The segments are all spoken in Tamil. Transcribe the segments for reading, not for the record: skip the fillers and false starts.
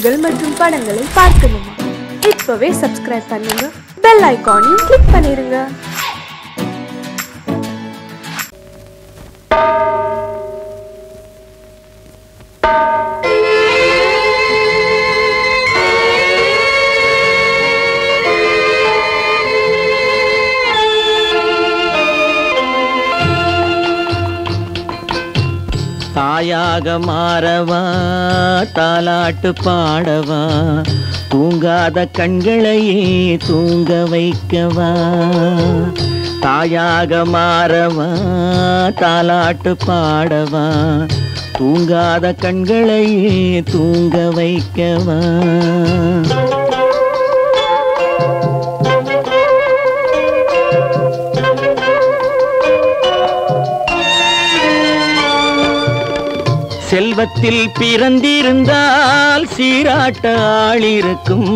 நிகழ்ச்சிகள் மற்றும் படங்களை பார்க்கணுமா? இப்பவே சப்ஸ்கிரைப் பண்ணுங்க, பெல் ஐகானையும் கிளிக் பண்ணிருங்க. தாயாக மாறவா, தாலாட்டு பாடவா, தூங்காத கண்களையே தூங்க வைக்கவா. தாயாக மாறவா, தாலாட்டு பாடவா, தூங்காத கண்களையே தூங்க வைக்கவா. செல்வத்தில் பிறந்திருந்தால் சீராட்ட ஆளிருக்கும்,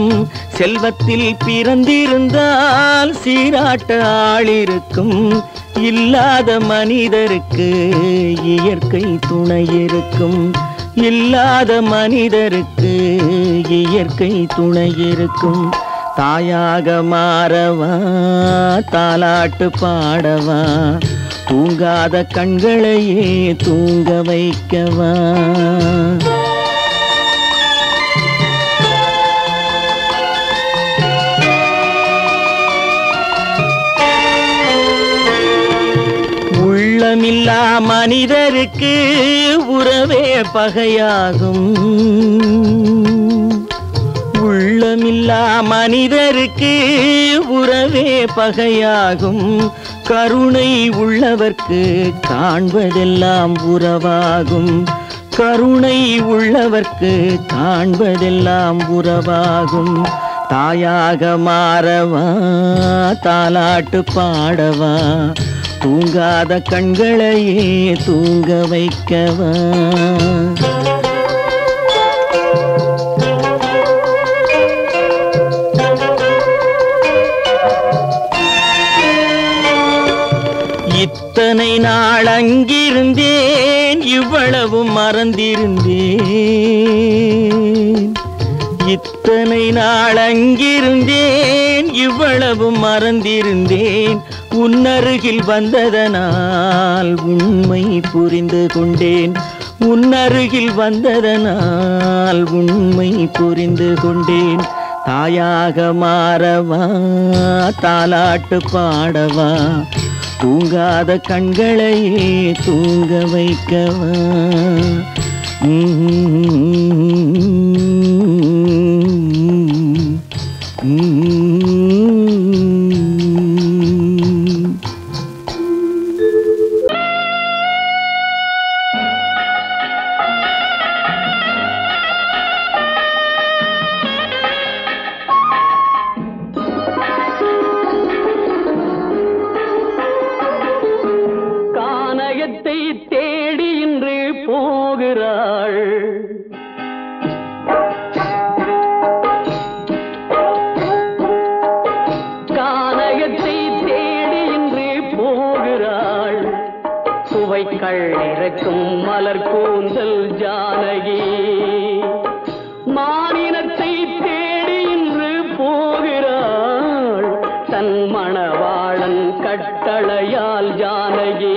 செல்வத்தில் பிறந்திருந்தால் சீராட்ட ஆளிருக்கும். இல்லாத மனிதருக்கு இயற்கை துணை இருக்கும், இல்லாத மனிதருக்கு இயற்கை துணை இருக்கும். தாயாக மாறவா, தாலாட்டு பாடவா, தூங்காத கண்களையே தூங்க வைக்கவா. உள்ளமில்லா மனிதருக்கு உறவே பகையாகும், உள்ளமில்லா மனிதருக்கு உறவே பகையாகும். கருணை உள்ளவர்க்கு காண்பதெல்லாம் உறவாகும், கருணை உள்ளவர்க்கு காண்பதெல்லாம் உறவாகும். தாயாக மாறவா, தாலாட்டு பாடவா, தூங்காத கண்களையே தூங்க வைக்கவா. இத்தனை நாள் அங்கிருந்தேன், இவ்வளவு மறந்திருந்தேன். இத்தனை நாள் அங்கிருந்தேன், இவ்வளவு மறந்திருந்தேன். உன்னருகில் வந்ததனால் உண்மை புரிந்து கொண்டேன், உன்னருகில் வந்ததனால் உண்மை புரிந்து கொண்டேன். தாயாக மாறவா, தாலாட்டு பாடவா, தூங்காத கண்களையே தூங்க வைக்கவா. தேடி இன்று போகிறாள், கானகத்தை தேடி இன்று போகிறாள். சுவைக்கள் இறக்கும் மலர் கூந்தல் ஜானகி, மானினத்தை தேடி இன்று போகிறாள். தன் மணவாளன் கட்டளையால் ஜானகி,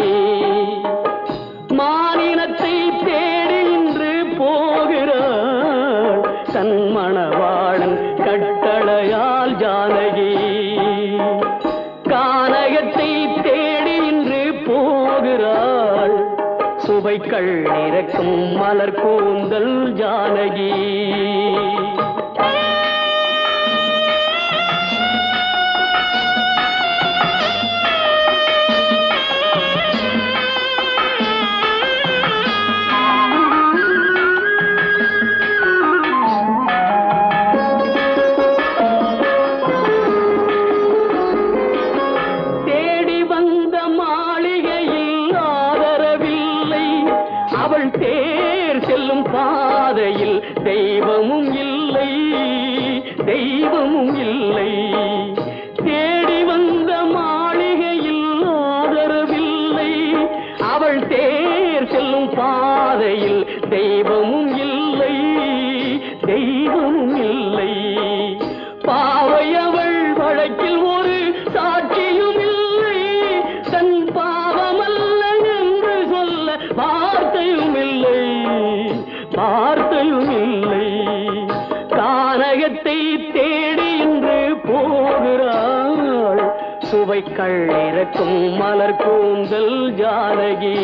மானினத்தை தேடி இன்று போகிறாள். தன் மணவாளன் கட்டளையால் ஜானகி, கானகத்தை தேடி இன்று போகிறாள். சுவைக்கள் இறக்கும் மலர் கூந்தல் ஜானகி. தேர் செல்லும் பாதையில் தெய்வமும் இல்லை, தெய்வமும் இல்லை. தேடி வந்த மாளிகையில் ஆதரவில்லை, அவள் தேர் செல்லும் பாதையில் தெய்வமும் இல்லை, தெய்வமும் இல்லை. பாவை அவள் வழக்கில் ஒரு சாட்சியும் இல்லை. தன் பாவமல்ல என்று சொல்ல வார்த்தையும் இல்லை, வார்த்தையும் இல்லை. கானகத்தை தேடி இன்று போகிறாள் சுவைக்கள் இறக்கும் மலர் கூந்தல் ஜானகி.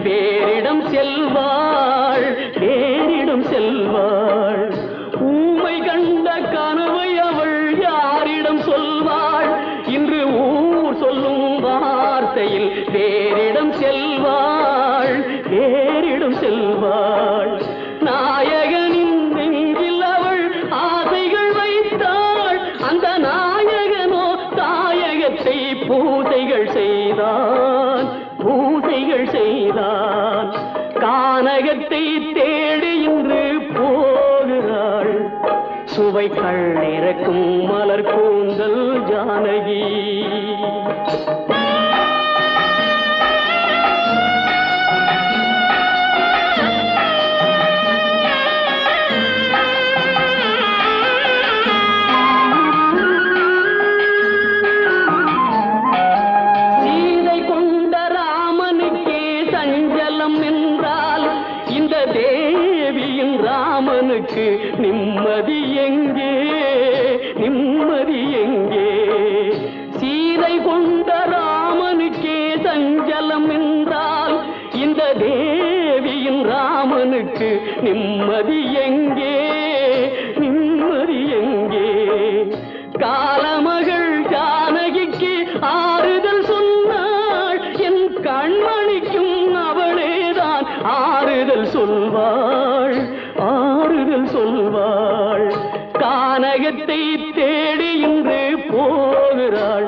வேறிடம் செல்வாள், வேறிடம் செல்வாள். ஊமை கண்ட கனவை அவள் யாரிடம் சொல்வாள்? இன்று ஊர் சொல்லும் வார்த்தையில் வேறிடம் செல்வாள், வேறிடம் செல்வாள். நாயகனின் நெஞ்சில் அவள் ஆசைகள் வைத்தாள். அந்த நாயகனோ தாயகத்தை பூசைகள் செய்தான், பூசைகள் செய்தான். கானகத்தை தேடி இன்று போகிறாள் சுவைக்கள் இறக்கும் மலர் கூந்தல் ஜானகி. ராமனுக்கு நிம்மதி எங்கே, நிம்மதி எங்கே? சீதை கொண்ட ராமனுக்கே சஞ்சலம் என்றால் இந்த தேவியின் ராமனுக்கு நிம்மதி எங்கே, நிம்மதி எங்கே? காலமகள் ஜானகிக்கு ஆறுதல் சொன்னாள், என் கண்மணிக்கும் அவளேதான் ஆறுதல் சொல்வாள், ஆறுதல் சொல்வாள். கானகத்தை தேடி இன்று போகிறாள்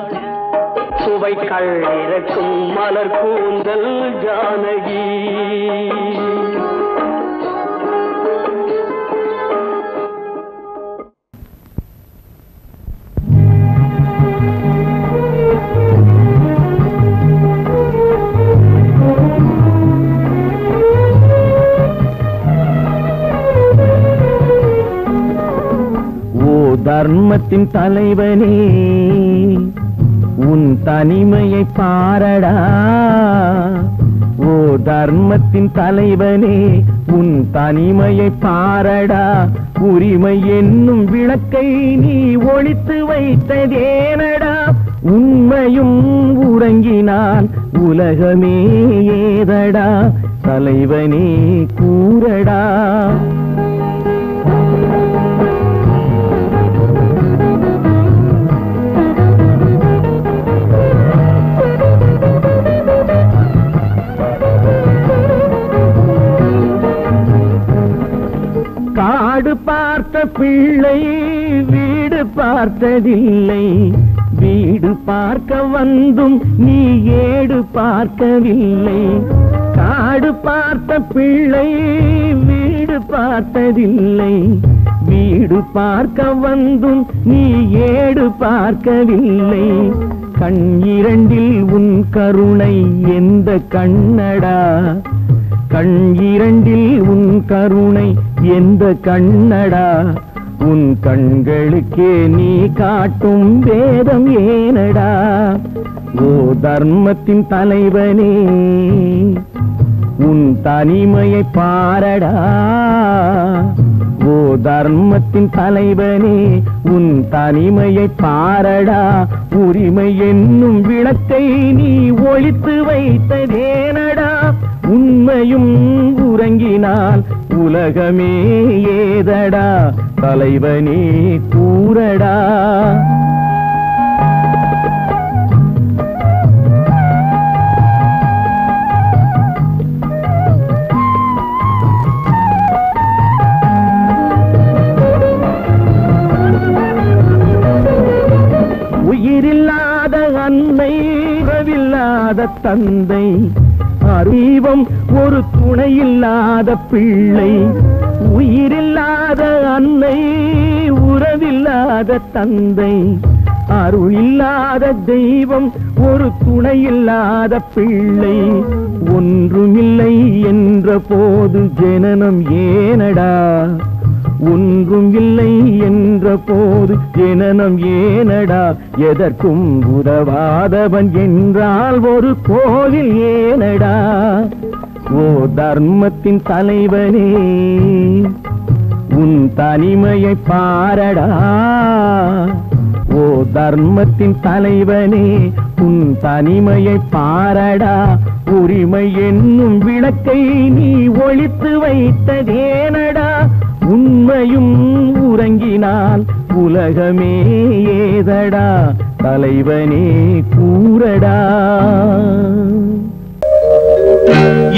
சுவைக்கள் இறக்கும் மலர் கூந்தல் ஜானகி. தர்மத்தின் தலைவனே உன் தனிமையை பாரடா. ஓ தர்மத்தின் தலைவனே உன் தனிமையை பாரடா. உரிமை என்னும் விளக்கை நீ ஒளித்து வைத்ததேனடா. உண்மையும் உறங்கினால் உலகமே ஏதடா. தலைவனே கூறடா. காடு பார்த்த பிள்ளை வீடு பார்த்ததில்லை. வீடு பார்க்க வந்தும் நீ ஏடு பார்க்கவில்லை. காடு பார்த்த பிள்ளை வீடு பார்த்ததில்லை. வீடு பார்க்க வந்தும் நீ ஏடு பார்க்கவில்லை. கண் இரண்டில் உன் கருணை எந்த கண்ணடா. கண் இரண்டில் உன் கருணை எந்த கண்ணடா. உன் கண்களுக்கே நீ காட்டும் வேதம் ஏனடா. ஓ தர்மத்தின் தலைவனே உன் தனிமையை பாரடா. ஓ தர்மத்தின் தலைவனே உன் தனிமையை பாரடா. உரிமை என்னும் விளக்கை நீ ஒளித்து வைத்ததேனடா. உண்மையும் உறங்கினால் உலகமே ஏதடா. தலைவனே கூறடா. தந்தை, அறிவம் ஒரு துணையில்லாத பிள்ளை, உயிரில்லாத அன்னை, உறவில்லாத தந்தை, அருள் இல்லாத தெய்வம், ஒரு துணையில்லாத பிள்ளை. ஒன்றுமில்லை என்ற போது ஜனனம் ஏனடா, ஒன்றும் இல்லை என்ற போது ஜனனம் ஏனடா, எதற்கும் உதவாதவன் என்றால் ஒரு கோவில் ஏனடா. ஓ தர்மத்தின் தலைவனே, உன் தனிமையை பாரடா. ஓ தர்மத்தின் தலைவனே, உன் தனிமையை பாரடா. உரிமை என்னும் விளக்கை நீ ஒளித்து வைத்ததேனடா. உண்மையும் உறங்கினால் உலகமே ஏதடா. தலைவனே கூறடா.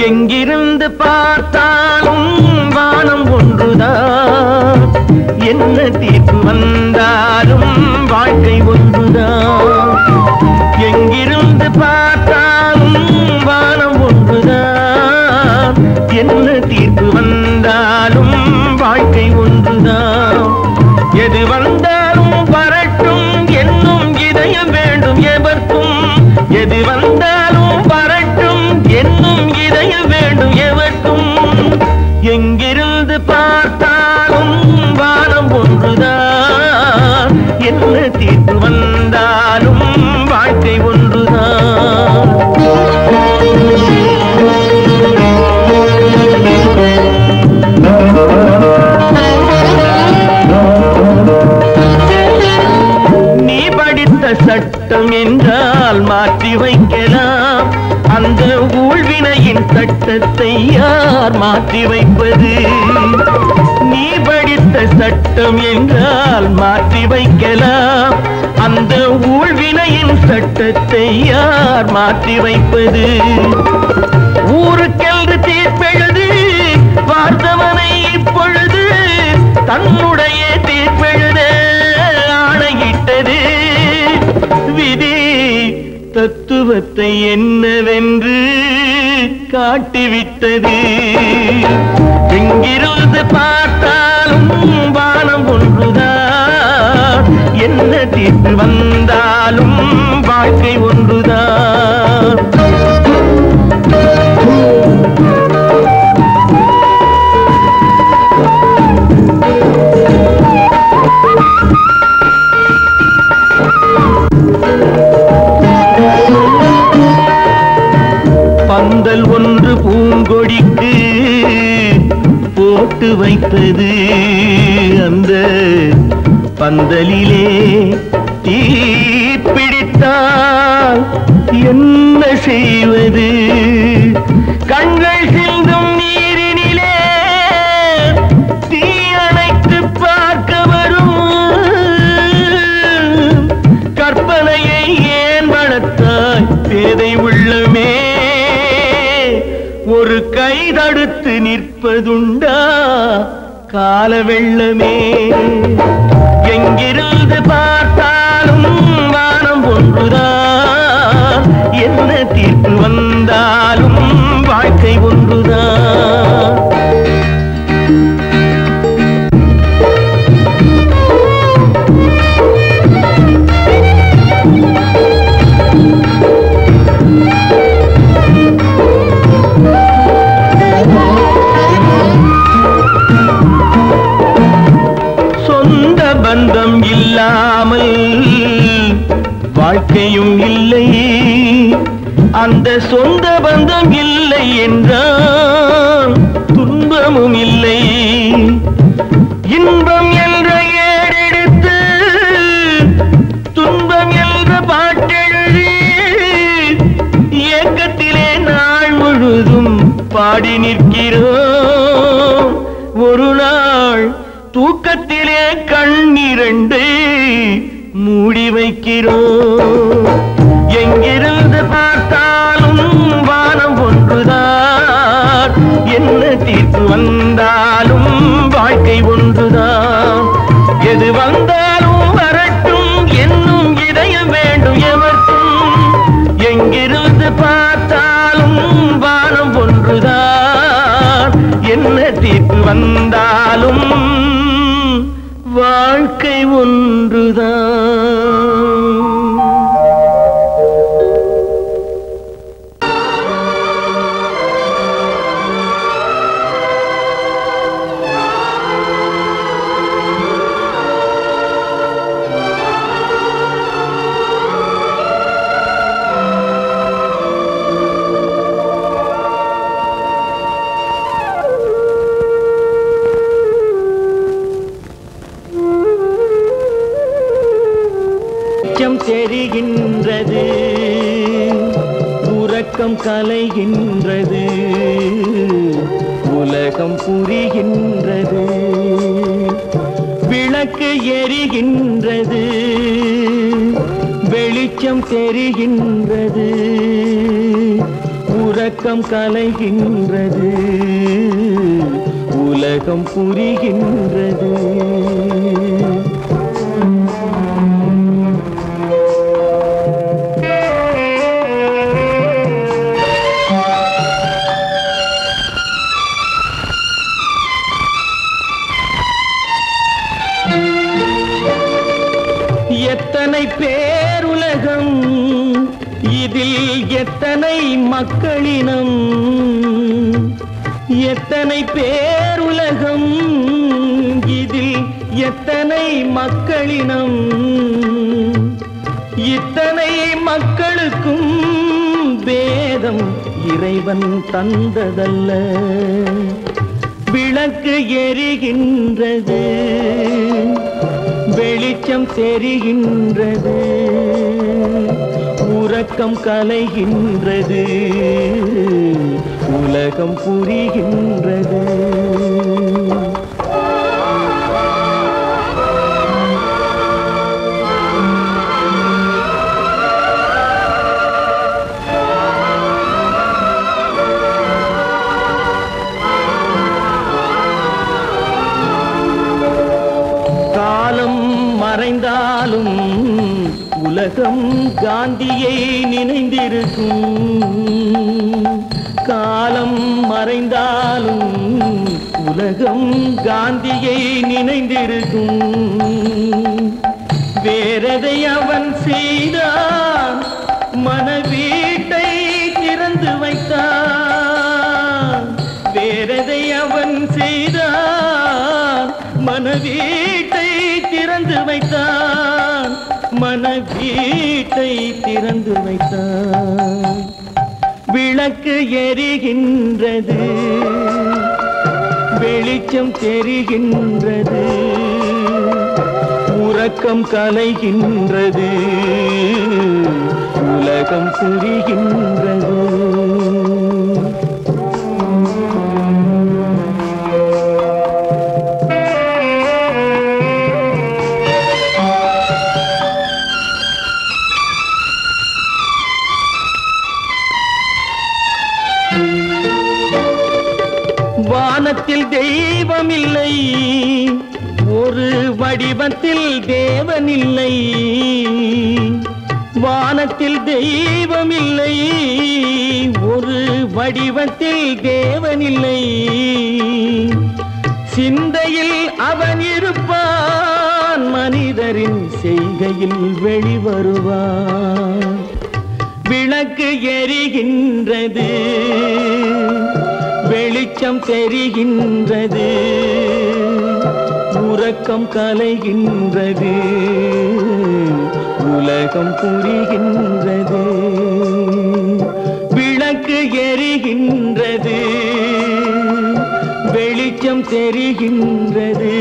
எங்கிருந்து பார்த்தாலும் வானம் ஒன்றுதான், என்ன தீர்ப்பு வந்தாலும் வாழ்க்கை ஒன்றுதான். எங்கிருந்து பார்த்தாலும் வானம் ஒன்றுதான், என்ன தீர்ப்பு வந்தாலும் வாழ்க்கை ஒன்றுதான். எது வந்தாலும் வரட்டும் என்னும் இதயம் வேண்டும் எவர்க்கும், எது வந்தாலும் வரட்டும் என்னும் இதயம் வேண்டும் எவர்க்கும். எங்கிருந்து பார்த்தாலும் வானம் ஒன்றுதான், என்ன தீர்ப்பு வந்தாலும் வாழ்க்கை ஒன்றுதான். நீ படித்த சட்டம் என்றால் மாற்றி வைக்கலாம், அந்த ஊழ்வினையின் சட்டத்தை யார் மாற்றி வைப்பது? நீ படித்த சட்டம் என்றால் மாற்றி வைக்கலாம், அந்த ஊழ்வினையின் சட்டத்தை யார் மாற்றி வைப்பது? ஊருக்கென்று தீர்ப்பெழுது பார்த்தவனை இப்பொழுது தன்னுடைய தீர்ப்பெழுத ஆணையிட்டது விதி. தத்துவத்தை என்னவென்று காட்டிவிட்டது. எங்கிருந்து பார்த்தாலும் வானம் ஒன்றுதான், என்ன தீர்ப்பு வந்தாலும் வாழ்க்கை ஒன்றுதான். பந்தல் ஒன்று பூங்கொடிக்கு போட்டு வைத்தது, அந்த பந்தலிலே தீ பிடித்தால் என்ன செய்வது? கண்கள் சிந்தும் நீரினிலே தீ அணைத்து பார்க்க வரும் கற்பனையை ஏன் வளர்த்தாய் பேதை உள்ளமே? ஒரு கை தடுத்து நிற்பதுண்டா கால வெள்ளமே? எங்கிருந்து பார்த்தாலும் வானம் ஒன்றுதான், என்ன தீர்ப்பு வந்தாலும் வாழ்க்கை ஒன்றுதான். பந்தம் இல்லாமல் வாழ்க்கையும் இல்லை, அந்த சொந்த பந்தம் இல்லை என்றால் துன்பமும் இல்லை. இன்பம் என்ற ஏடெடுத்து துன்பம் என்ற பாட்டெழுதி ஏக்கத்திலே நாள் முழுதும் பாடி நிற்கிறோம். ஒரு நாள் தூக்கத்திலே கண்ணிரண்டை மூடி வைக்கிறோம். எங்கிருந்து பார்த்தாலும் வானம் ஒன்றுதான், என்ன தீர்ப்பு வந்தாலும் வாழ்க்கை ஒன்றுதான். எது வந்தாலும் வரட்டும் என்னும் இதயம் வேண்டும் எவர்க்கும். எங்கிருந்து வாழ்க்கை ஒன்றுதான். தெரிகின்றது, உறக்கம் கலைகின்றது, உலகம் புரிகின்றது, விளக்கு எரிகின்றது, வெளிச்சம் தெரிகின்றது, உறக்கம் கலைகின்றது, உலகம் புரிகின்றது. எத்தனை பேருலகம், இதில் எத்தனை மக்களினம், எத்தனை பேருலகம், இதில் எத்தனை மக்களினம், இத்தனை மக்களுக்கும் வேதம் இறைவன் தந்ததல்ல. விளக்கு எரிகின்றது, வெளிச்சம் தெரிகின்றது, உறக்கம் கலைகின்றது, உலகம் புரிகின்றது. மறைந்தாலும் உலகம் காந்தியை நினைந்திருக்கும். காலம் மறைந்தாலும் உலகம் காந்தியை நினைந்திருக்கும். வேறதை அவன் செய்தான், மனவீட்டை திறந்து வைத்தான். வேறதை அவன் செய்தான், மனவீட்டை திறந்து வைத்தான், மனவீட்டை திறந்து வைத்தான். விளக்கு எரிகின்றது, வெளிச்சம் தெரிகின்றது, உறக்கம் கலைகின்றது, உலகம் புரிகின்றது. வானத்தில் தெய்வம் இல்லை, ஒரு வடிவத்தில் தேவன் இல்லை. வானத்தில் தெய்வம் இல்லை, ஒரு வடிவத்தில் தேவன் இல்லை. சிந்தையில் அவன் இருப்பான், மனிதரின் செய்கையில் வெளிவருவான். விளக்கு எரிகின்றது, வெளிச்சம் தெரிகின்றது, உறக்கம் கலைகின்றது, உலகம் புரிகின்றது. விளக்கு எரிகின்றது, வெளிச்சம் தெரிகின்றது,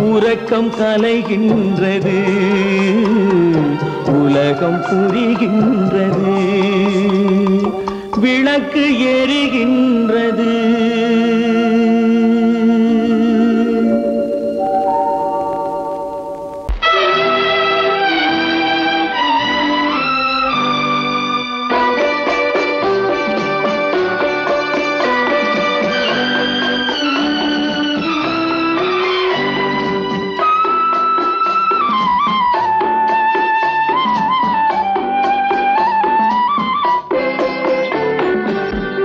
உறக்கம் கலைகின்றது, உலகம் புரிகின்றது. விளக்கு எரிகின்றது.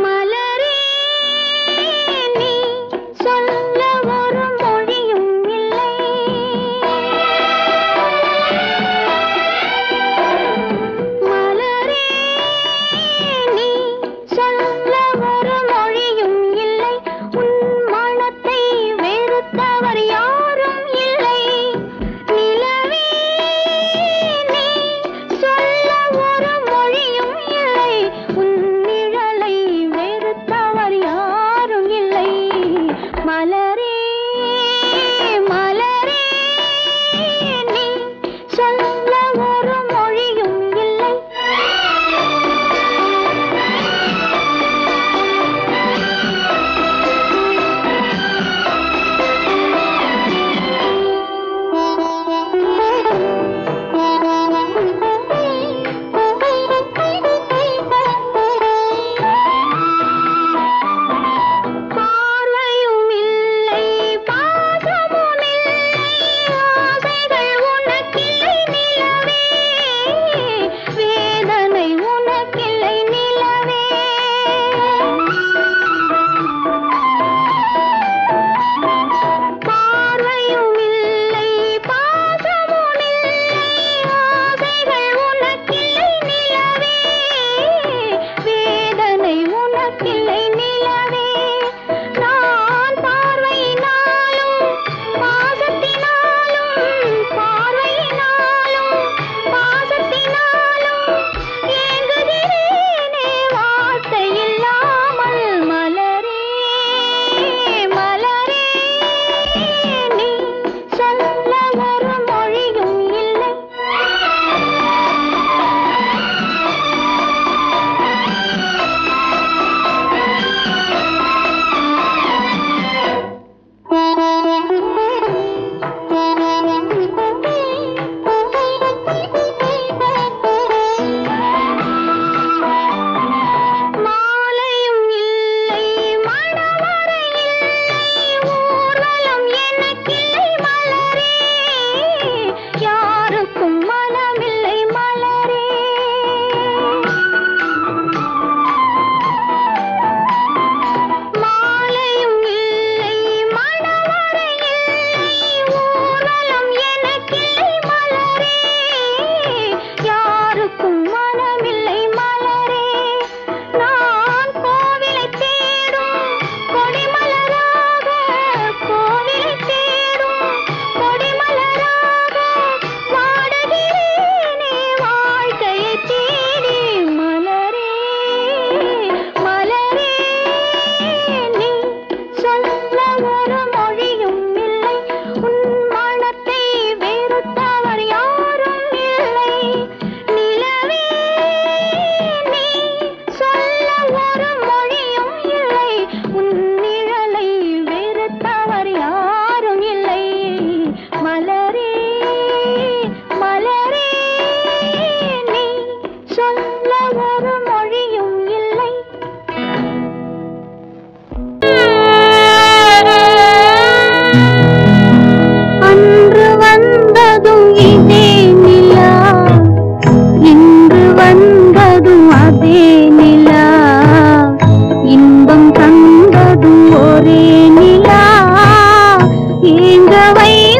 மலரே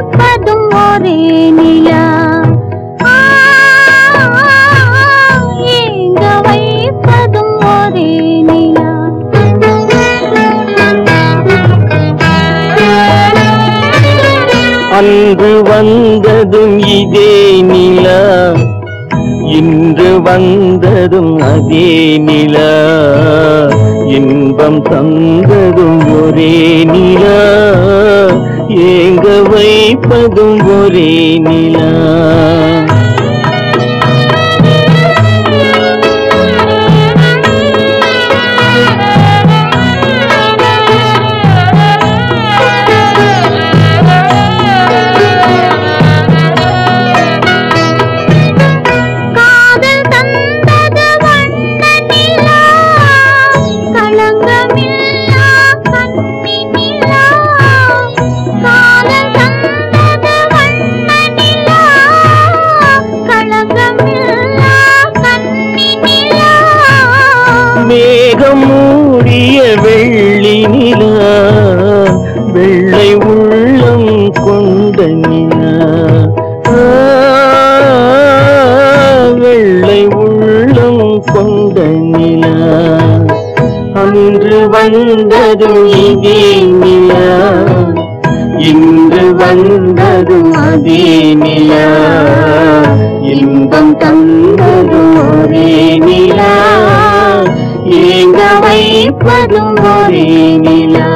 வைப்பதும் ஒரே நிலா ஏங்க வைப்பதும் ஒரே நிலா அன்று வந்ததும் இதே நிலா இன்று வந்ததும் அதே நிலா இன்பம் தந்ததும் ஒரே நிலா ஏங்க வைப்பதும் ஒரே நிலா மேகம் மூடிய வெள்ளி நிலா வெள்ளை உள்ளம் கொண்ட நிலா வெள்ளை உள்ளம் கொண்ட நிலா அன்று வந்ததும் இதே நிலா இன்று வந்ததும் அதே நிலா இன்பம் தந்ததும் ஒரே நிலா ஏங்க வைப்பதும் ஒரே நிலா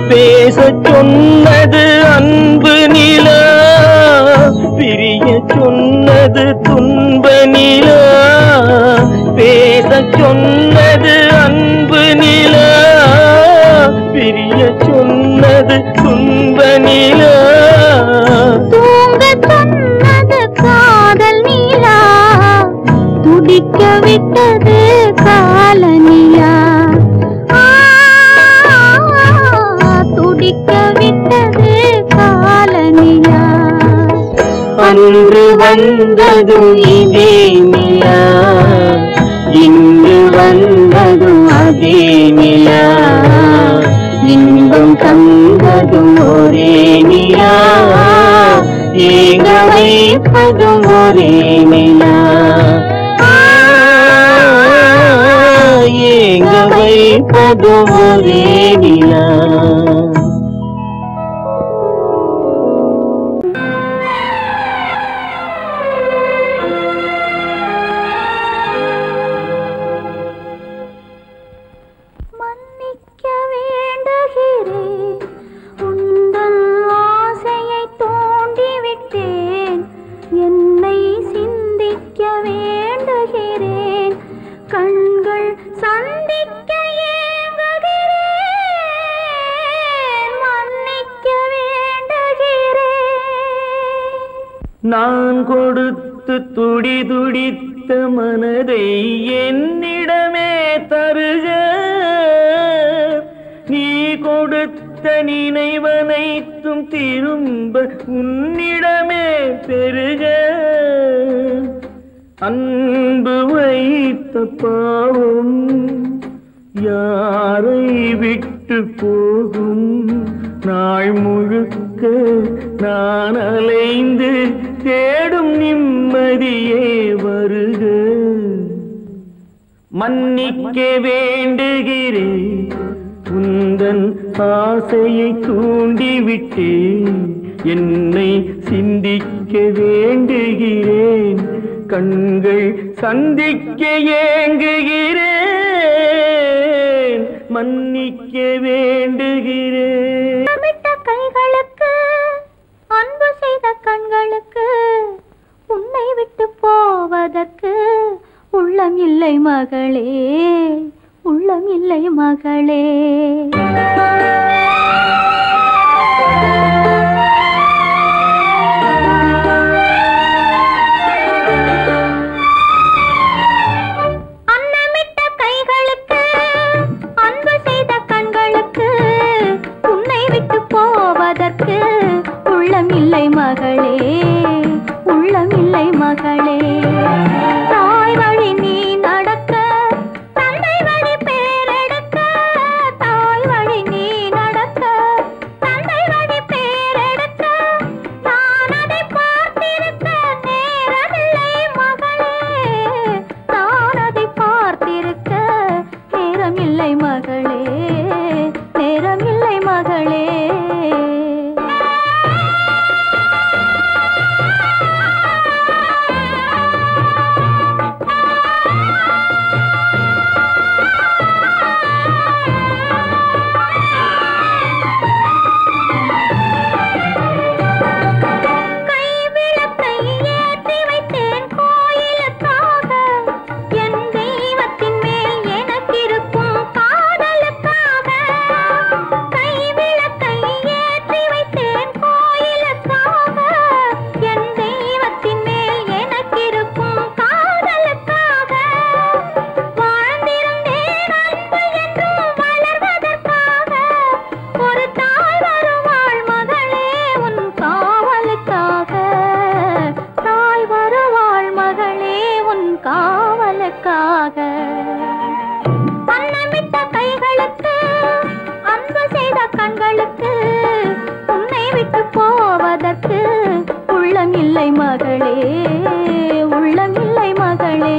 பேசச் சொன்னது அன்பு நிலா பிரிய சொன்னது துன்ப நிலா பேசச் சொன்னது அன்பு நிலா பிரிய சொன்னது துன்ப நிலா தூங்க சொன்னது காதல் நிலா துடிக்க விட்டது கால நிலா துடிக்க விட்டது கால நிலா அன்று வந்ததும் இதே நிலா இன்று வந்ததும் அதே நிலா இன்பம் தந்ததும் ஒரே நிலா ஏங்க வைப்பதும் ஒரே நிலா ஏங்க வைப்பதும் ஒரே நிலா நான் கொடுத்து துடி துடித்த மனதை என்னிடமே தருக நீ கொடுத்த நினைவனைத்தும் திரும்ப உன்னிடமே பெருக அன்பு வைத்த பாவம் யாரை விட்டு போகும் நாள் முழுக்க நான் அலைந்து தேடும் நிம்மதியே வருக மன்னிக்க வேண்டுகிறேன் உந்தன் ஆசையை தூண்டிவிட்டேன் என்னை சிந்திக்க வேண்டுகிறேன் கண்கள் சந்திக்க ஏங்குகிறேன் மன்னிக்க வேண்டுகிறேன் கைகளுக்கு அன்பு செய்த கண்களுக்கு உன்னை விட்டு போவதற்கு உள்ளம் இல்லை மகளே உள்ளம் இல்லை மகளே அன்னமிட்ட கைகளுக்கு அன்பு செய்த கண்களுக்கு உன்னை விட்டு போவதற்கு கைகளுக்கு உள்ளமில்லை மகளே, உள்ளமில்லை மகளே. தாய் வழி நீ நடக்க, தந்தை வழி பேரெடுக்க. தாய் வழி நீ நடக்க, தந்தை வழி பேரெடுக்க. நான் அதை பார்த்திருக்க நேரமில்லை மகளே, நான் அதை பார்த்திருக்க நேரமில்லை மகளே, நேரமில்லை மகளே. வண்ணமிட்ட கைகளுக்கு, அன்பு செய்த கண்களுக்கு, உன்னை விட்டு போவதற்கு உள்ளமில்லை மகளே, உள்ளமில்லை மகளே.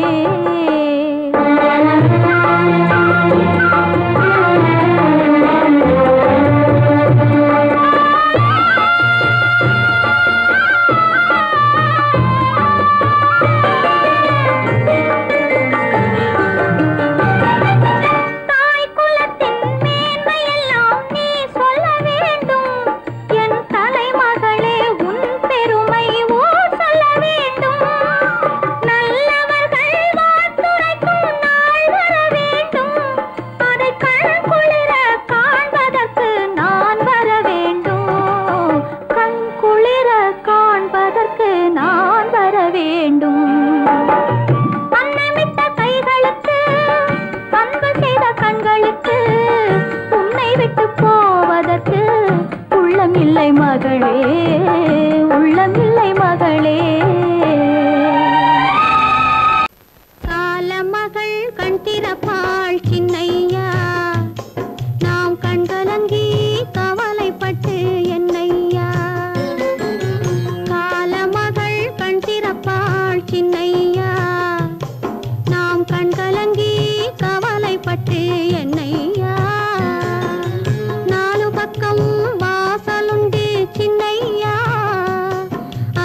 உள்ளமில்லை மகளே, உள்ளமில்லை மகளே. காலமகள் கண் திறப்பாள் சின்னையா, நாம் கண்கலங்கி கவலைப்பட்டு என்னையா. காலமகள் கண் திறப்பாள் சின்னையா, நாம் கண்கலங்கி கவலைப்பட்டு என்னையா. நாலு பக்கம் வாசலுண்டு சின்னையா,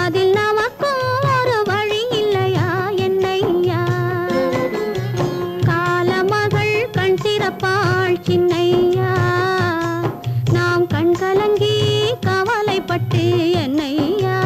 அதில் நமக்கும் ஒரு வழி இல்லையா என்னையா. காலமகள் கண் திறப்பாள் சின்னையா, நாம் கண் கலங்கி கவலைப்பட்டு என்னையா.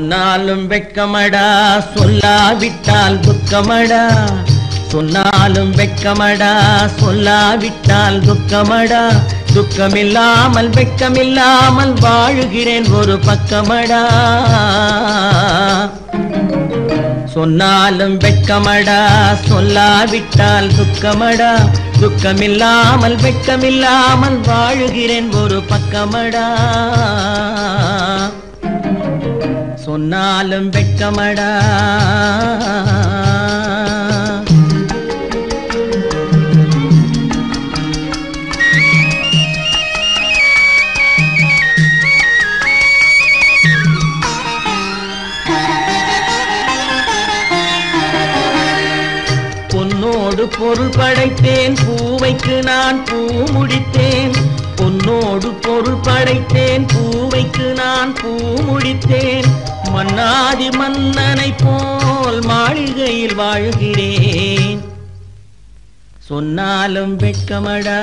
சொன்னாலும் வெட்கமடா சொல்லாவிட்டால் துக்கமடா சொன்னாலும் வெட்கமடா சொல்லாவிட்டால் துக்கமடா துக்கமில்லாமல் வெட்கமில்லாமல் வாழுகிறேன் ஒரு பக்கமடா சொன்னாலும் வெட்கமடா சொல்லாவிட்டால் துக்கமடா துக்கமில்லாமல் வெட்கமில்லாமல் வாழுகிறேன் ஒரு பக்கமடா சொன்னாலும் வெட்கமடா பொன்னோடு பொருள் படைத்தேன் பூவைக்கு நான் பூ முடித்தேன் பொன்னோடு பொருள் படைத்தேன் பூவைக்கு நான் பூ முடித்தேன் மன்னாதி மன்னனை போல் மாளிகையில் வாழ்கிறேன் சொன்னாலும் வெட்கமடா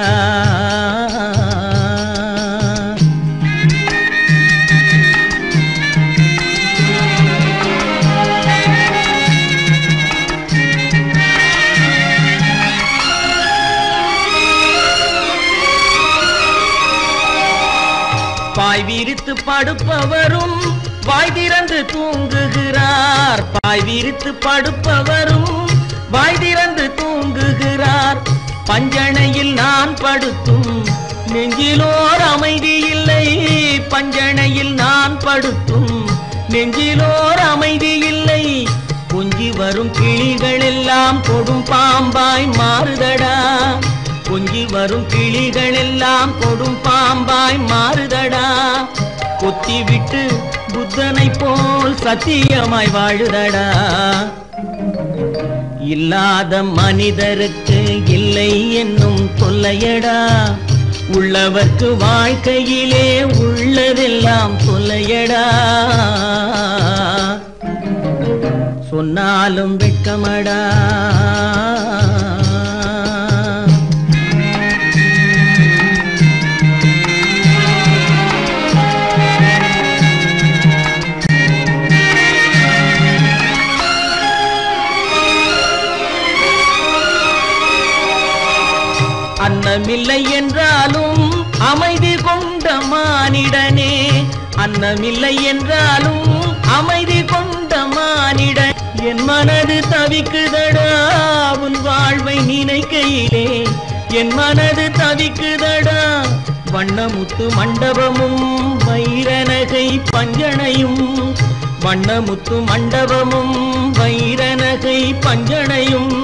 பாய் விரித்து படுப்பவரும் வாய் திறந்து தூங்குகிறார் பாய் விரித்து படுப்பவரும் வாய் திறந்து தூங்குகிறார் பஞ்சணையில் நான் படுத்தும் நெஞ்சிலோர் அமைதி இல்லை பஞ்சணையில் நான் படுத்தும் நெஞ்சிலோர் அமைதி இல்லை கொஞ்சி வரும் கிளிகள் எல்லாம் கொடும் பாம்பாய் மாறுதடா கொஞ்சி வரும் கிளிகள் எல்லாம் கொடும் பாம்பாய் மாறுதடா கொத்தி விட்டு புத்தனை போல் சத்தியமாய் வாழுதடா இல்லாத மனிதருக்கு இல்லை என்னும் தொல்லையடா உள்ளவர்க்கு வாழ்க்கையிலே உள்ளதெல்லாம் தொல்லையடா சொன்னாலும் வெட்கமடா அன்னமில்லை என்றாலும் அமைதி கொண்ட மானிடனே அன்னமில்லை என்றாலும் அமைதி கொண்ட மானிடன் என் மனது தவிக்குதடா உன் வாழ்வை நினைக்கையிலே என் மனது தவிக்குதடா வண்ணமுத்து மண்டபமும் வைரநகை பஞ்சனையும் வண்ணமுத்து மண்டபமும் வைரநகை பஞ்சனையும்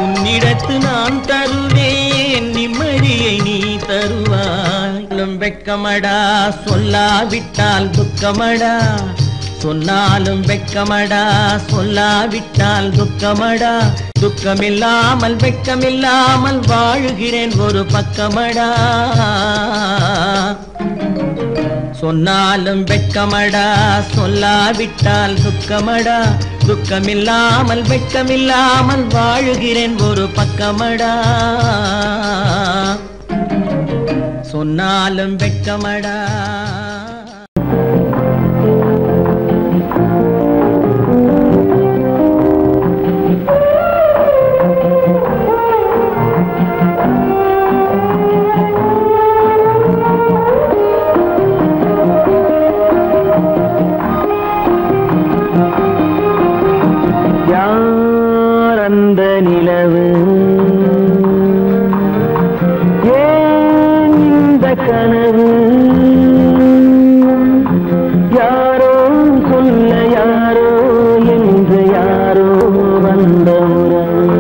உன்னிடத்து நான் தருவேன் நிம்மதியை நீ தருவாய் வெட்கமடா சொல்லாவிட்டால் துக்கமடா சொன்னாலும் வெட்கமடா சொல்லாவிட்டால் துக்கமடா துக்கமில்லாமல் வெட்கமில்லாமல் வாழுகிறேன் ஒரு பக்கமடா சொன்னாலும் வெட்கமடா சொல்லாவிட்டால் துக்கமடா துக்கமில்லாமல் வெட்கமில்லாமல் வாழுகிறேன் ஒரு பக்கமடா சொன்னாலும் வெட்கமடா அந்த நிலவு ஏன் இந்த கனவு யாரோ சொல்ல யாரோ என்று யாரோ வந்த உறவு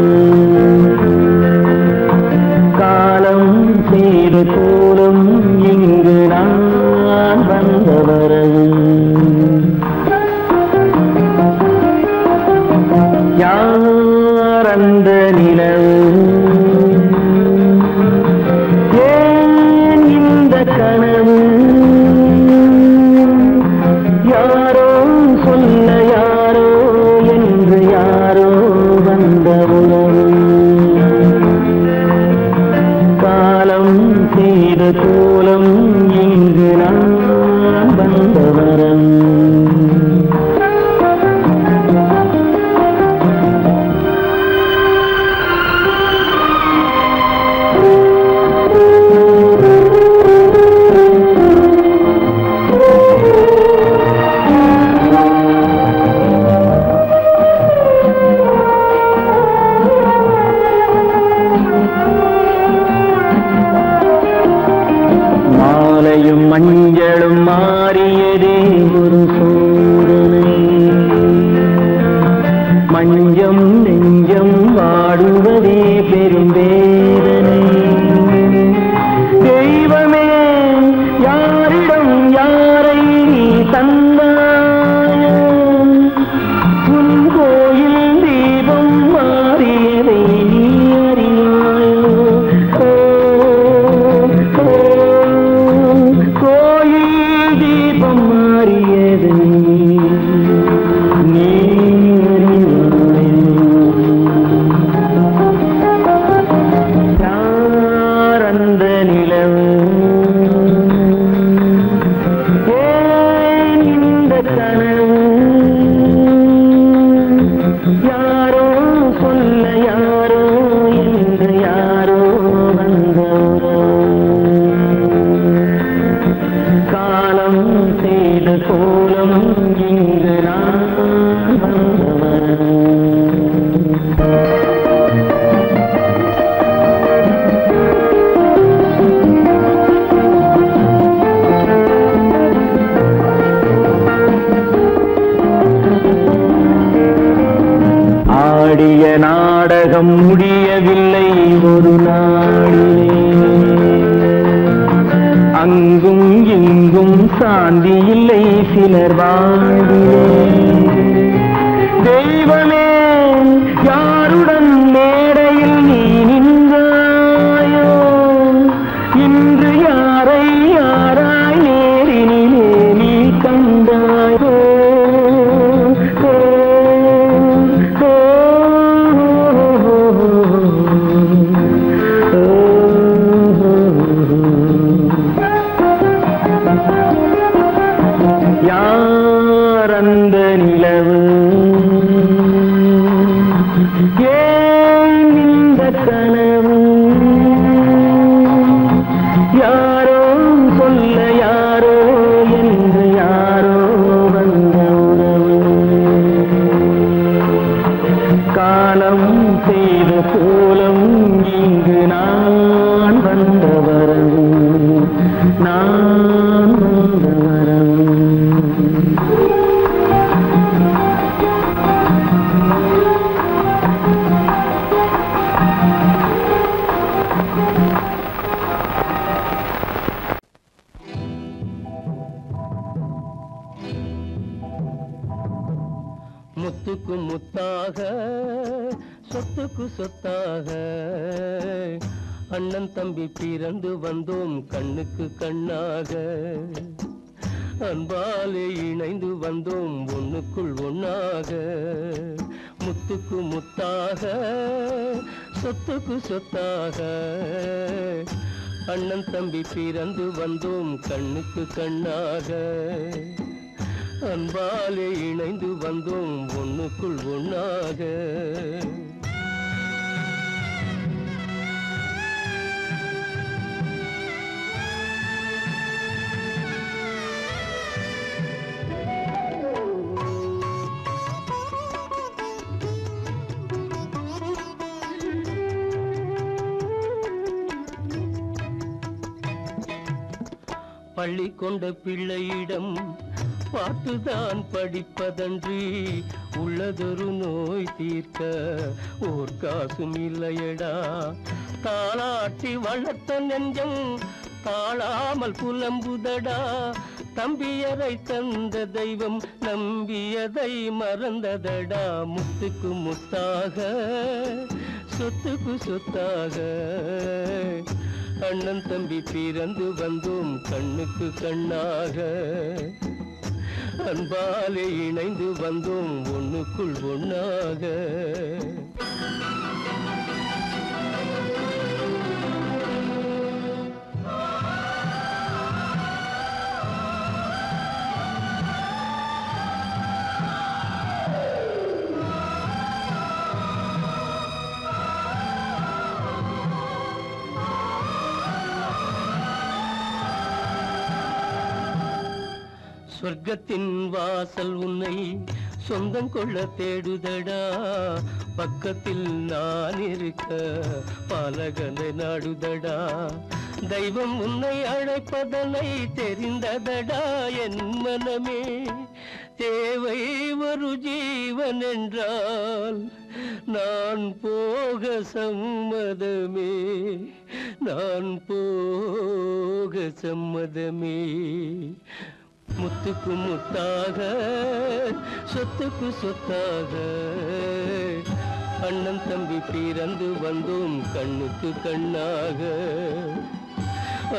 காலம் செய்து கூறும் இங்கு நான் வந்த வரவு அந்த நிலவு ஏன் இந்த கனவு யாரோ சொல்ல யாரோ என்று யாரோ வந்த உறவு காலம் செய்த கோலம் இங்கு நான் வந்த வரம் பாடினேன். அங்கும் இங்கும் சாந்தி இல்லை சிலர் வாழ்வினேன். தெய்வமே யாருடன் மேடையில் நீ நின்றாயோ, இன்று யாரை யாராய் நேரினிலே நீ கண்டாயோ. யார் அந்த நிலவு, ஏன் இந்த கனவு, யாரோ சொல்ல யாரோ என்று யாரோ வந்த உறவு. காலம் செய்த கோலம் இங்கு நான் வந்த வரவு, நான் வந்த வரவு. முத்துக்கு முத்தாக சொத்துக்கு சொத்தாக அண்ணன் தம்பி பிறந்து வந்தோம் கண்ணுக்கு கண்ணாக. அன்பாலே இணைந்து வந்தோம் ஒண்ணுக்குள் ஒண்ணாக. முத்துக்கு முத்தாக சொத்துக்கு சொத்தாக அண்ணன் தம்பி பிறந்து வந்தோம் கண்ணுக்கு கண்ணாக. அன்பாலே இணைந்து வந்தோம் ஒண்ணுக்குள் ஒண்ணாக. பள்ளி கொண்ட பிள்ளையிடம் பார்த்துதான் படிப்பதன்றி உள்ளதொரு நோய் தீர்க்க ஓர் காசும் இல்லையடா. தாளாட்டி வளர்த்த நெஞ்சம் தாழாமல் புலம்புதடா. தம்பியரை தந்த தெய்வம் நம்பியதை மறந்ததடா. முத்துக்கு முத்தாக சொத்துக்கு சொத்தாக அண்ணன் தம்பி பிறந்து வந்தோம் கண்ணுக்கு கண்ணாக. அன்பாலே இணைந்து வந்தோம் ஒண்ணுக்குள் ஒண்ணாக. சொர்க்கத்தின் வாசல் உன்னை சொந்தம் கொள்ள தேடுதடா. பக்கத்தில் நான் இருக்க பாலகனை நாடுதடா. தெய்வம் உன்னை அழைப்பதனை தெரிந்ததடா என் மனமே. தேவை ஒரு ஜீவன் என்றால் நான் போக சம்மதமே, நான் போக சம்மதமே. முத்துக்கு முத்தாக சொத்துக்கு சொத்தாக அண்ணன் தம்பி பிறந்து வந்தோம் கண்ணுக்கு கண்ணாக.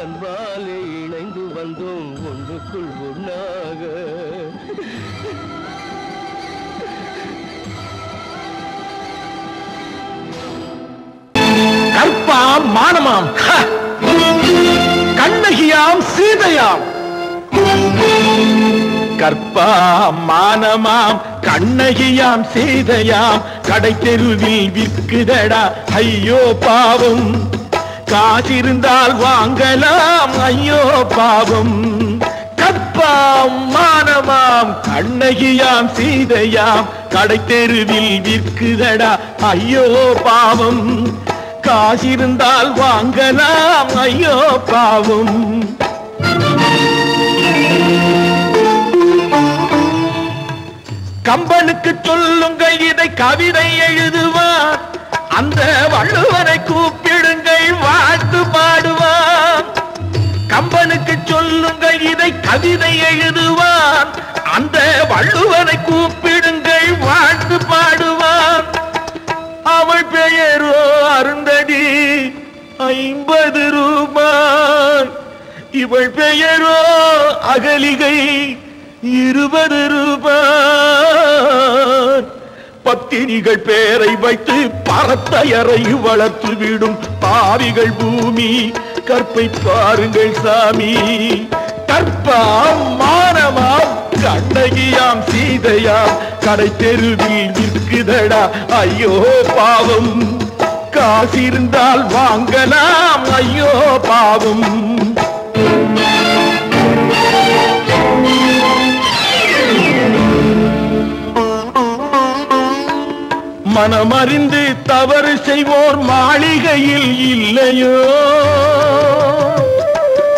அன்பாலே இணைந்து வந்தோம் ஒன்றுக்குள் ஒண்ணாக. கற்பாம் மானமாம் கண்ணகியாம் சீதையாம். கற்பாம் மானமாம் கண்ணகியாம் சீதையாம் கடை தெருவில் விற்குதடா ஐயோ பாவம். காசிருந்தால் வாங்கலாம் ஐயோ பாவம். கற்பாம் மானமாம் கண்ணகியாம் சீதையாம் கடை தெருவில் விற்குதடா ஐயோ பாவம். காசிருந்தால் வாங்கலாம் ஐயோ பாவம். கம்பனுக்கு சொல்லுங்கள் இதை கவிதை எழுதுவார். அந்த வள்ளுவரை கூப்பிடுங்கள் வாழ்த்து பாடுவான். கம்பனுக்கு சொல்லுங்கள் இதை கவிதை எழுதுவான். அந்த வள்ளுவனை கூப்பிடுங்கள் வாழ்த்து பாடுவான். அவள் பெயரோ அருந்ததி 50 ரூபாய். இவள் பெயரோ அகலிகை 20 ரூபாய். பத்தினிகள் பேரை வைத்து பரத்தையறை வளர்த்து விடும் பாவிகள் பூமி. கற்பை பாருங்கள் சாமி. கற்பாம் மானமாம் கண்ணகியாம் சீதையாம் கடை தெருவில் நிற்குதடா ஐயோ பாவம். காசிருந்தால் வாங்கலாம் ஐயோ பாவம். மனமறிந்து தவறு செய்வோர் மாளிகையில் இல்லையோ.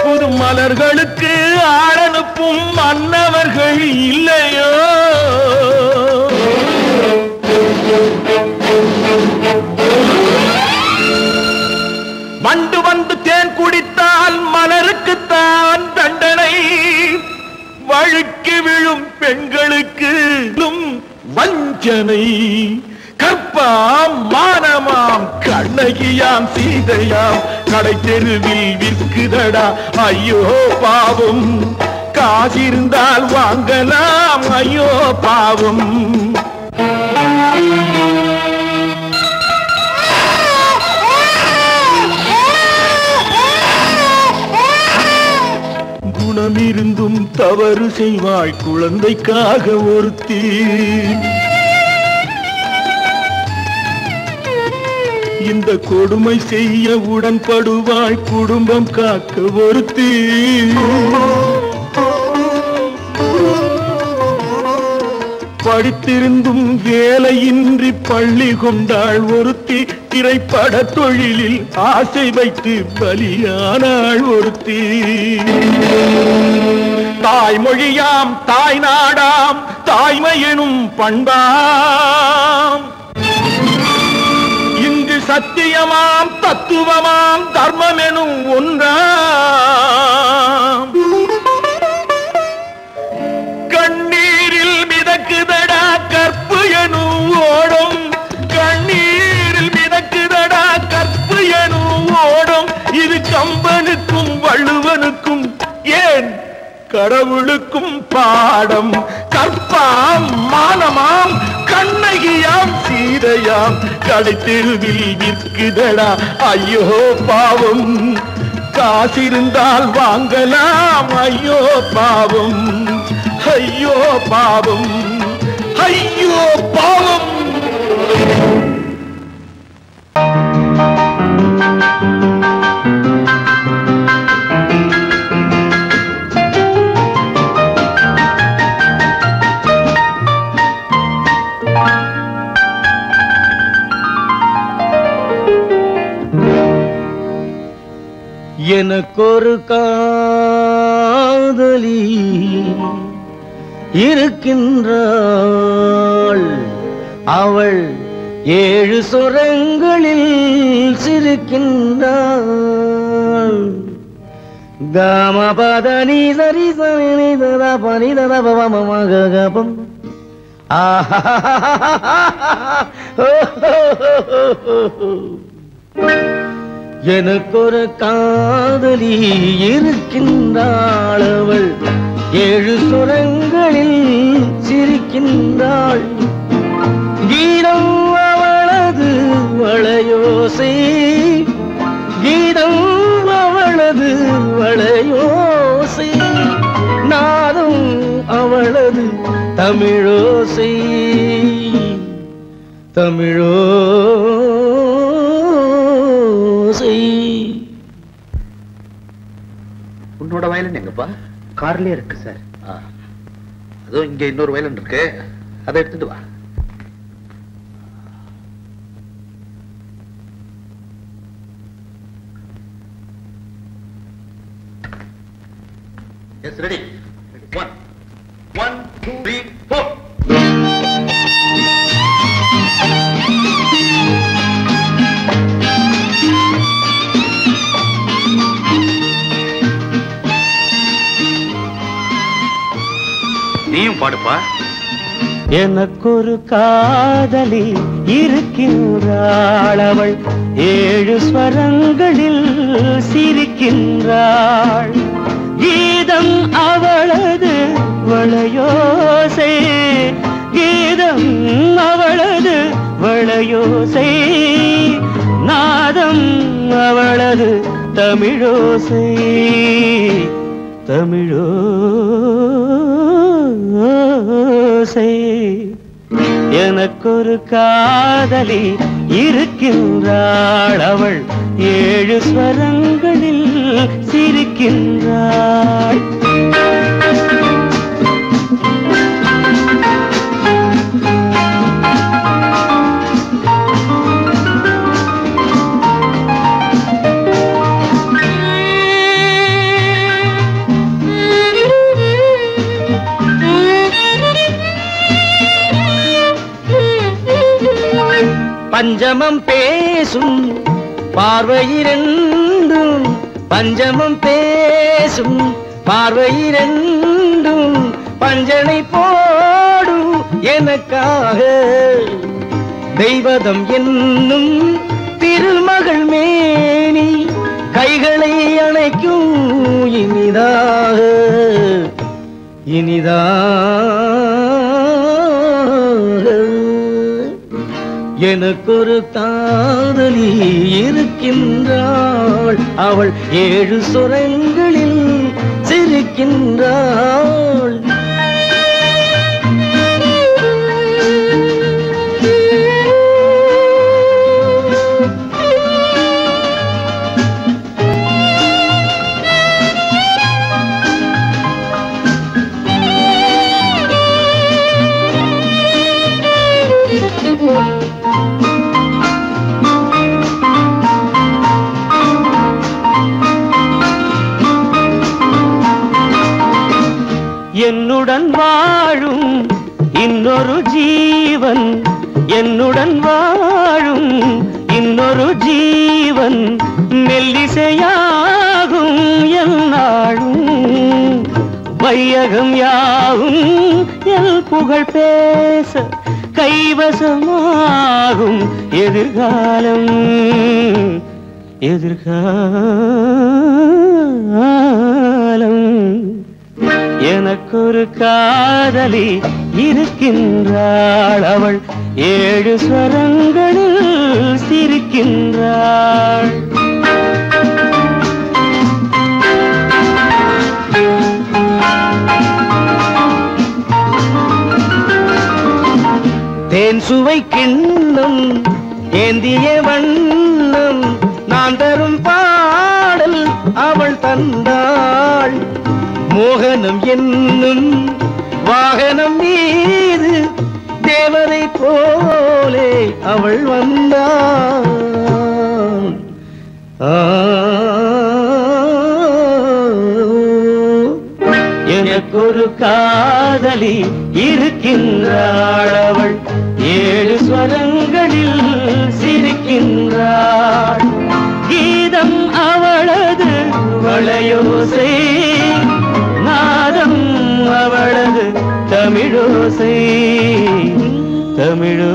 புது மலர்களுக்கு ஆளனுப்பும் மன்னவர்கள் இல்லையோ. வண்டு வந்து தேன் குடித்தால் மலருக்குத்தான் தண்டனை. வழுக்கி விழும் பெண்களுக்கு வஞ்சனை. கற்பாம் மானமாம் கண்ணகியாம் சீதையாம் கடை தெருவில் விற்குதடா ஐயோ பாவம். காசிருந்தால் வாங்கலாம் ஐயோ பாவம். குணமிருந்தும் தவறு செய்வாய் குழந்தைக்காக ஒருத்தி. இந்த கொடுமை செய்ய உடன்படுவாய் குடும்பம் காக்க ஒருத்தி. படித்திருந்தும் வேலையின்றி பள்ளி கொண்டாள் ஒருத்தி. திரைப்பட தொழிலில் ஆசை வைத்து பலியானாள் ஒருத்தி. தாய்மொழியாம் தாய் நாடாம் தாய்மை எனும் பண்பாம். சத்தியமாம் தத்துவமாம் தர்மம் எனும் ஒன்றாம். கண்ணீரில் மிதக்குதடா கற்பு எனும் ஓடும். கண்ணீரில் மிதக்குதடா கற்பு எனும் ஓடும். இது கம்பனுக்கும் வள்ளுவனுக்கும் ஏன் கடவுளுக்கும் பாடம். கற்பாம் மானமாம் கண்ணகியாம் சீதையாம் கடை தெருவில் விற்குதடா ஐயோ பாவம். காசிருந்தால் வாங்கலாம் ஐயோ பாவம். ஐயோ பாவம். ஐயோ பாவம். எனக்கொரு காதலி இருக்கின்றாள். அவள் 7 சுரங்களில் சிரிக்கின்றாள். காமபதனி சரி சரி ததா பனி ததா பவமகபம். எனக்கொரு காதலி இருக்கின்றாள். அவள் 7 சுரங்களில் சிரிக்கின்றாள். கீதம் அவளது வளையோசை. கீதம் அவளது வளையோசை. நாதம் அவளது தமிழோசை. தமிழோசை. உன்னோட வயலின் எங்கப்பா? கார்லயே இருக்கு சார். அதோ இங்க இன்னொரு வயலின் இருக்கு, அதை எடுத்துட்டு வா. Yes, ready. 1 2 3 4. நீயும் பாடுப்பா. எனக்கொரு காதலி இருக்கின்றாள், அவள் 7 ஸ்வரங்களில் சிரிக்கின்றாள். கீதம் அவளது வளையோசை, கீதம் அவளது வளையோசை, நாதம் அவளது தமிழோசை, தமிழோசை. எனக்கொரு காதலி இருக்கின்றாள், அவள் 7 ஸ்வரங்களில் சிரிக்கின்றாள். பஞ்சமம் பேசும் பார்வையிரண்டும், பஞ்சமம் பேசும் பார்வையிரண்டும் பஞ்சனை போடும் எனக்காக. தெய்வதம் என்னும் திருமகள் மேனி கைகளை அணைக்கும் இனிதாக, இனிதாக. எனக்கொரு காதலி இருக்கின்றாள், அவள் 7 சுரங்களில் சிரிக்கின்றாள். என்னுடன் வாழும் இன்னொரு ஜீவன், என்னுடன் வாழும் இன்னொரு ஜீவன் மெல்லிசையாகும் என்னாலும். வையகம் யாவும் எல் புகழ் பேச கைவசமாகும் எதிர்காலம், எதிர்காலம். எனக்கொரு காதலி இருக்கின்றாள், அவள் 7 ஸ்வரங்களில் சிரிக்கின்றாள். தேன் சுவை கிண்ணம் ஏந்திய வண்ணம் நான் தரும் பாடல் அவள் தந்தாள். மோகனம் என்னும் வாகனம் மீது தேவதை போலே அவள் வந்தாள். எனக்கொரு காதலி இருக்கின்றாள், அவள் 7 ஸ்வரங்களில் சிரிக்கின்றாள். கீதம் அவளது வளையோசை, நாதம் அவளது தமிழோசை, தமிழோசை.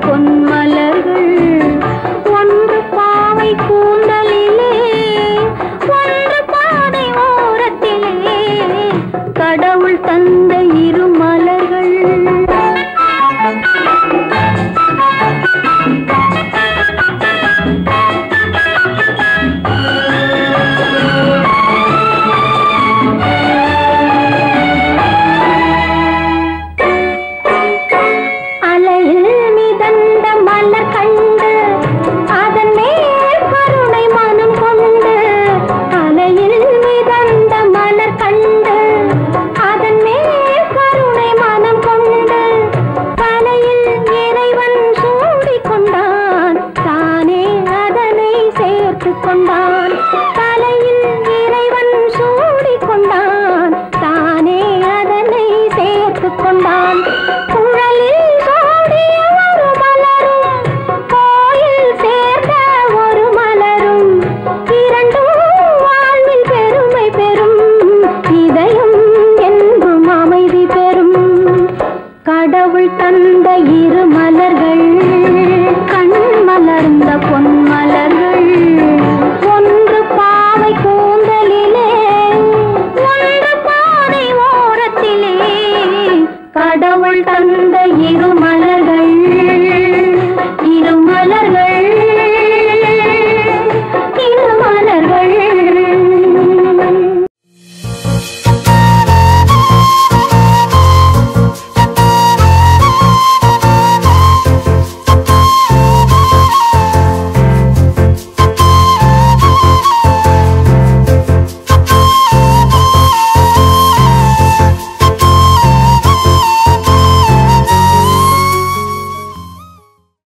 பொன்மலர்கள் ஒன்று பாவை கூந்தலிலே ஒன்று பாதை ஓரத்திலே கடவுள் தந்த இரு மலர்கள் அலையில் மிதந்த மலர் கண்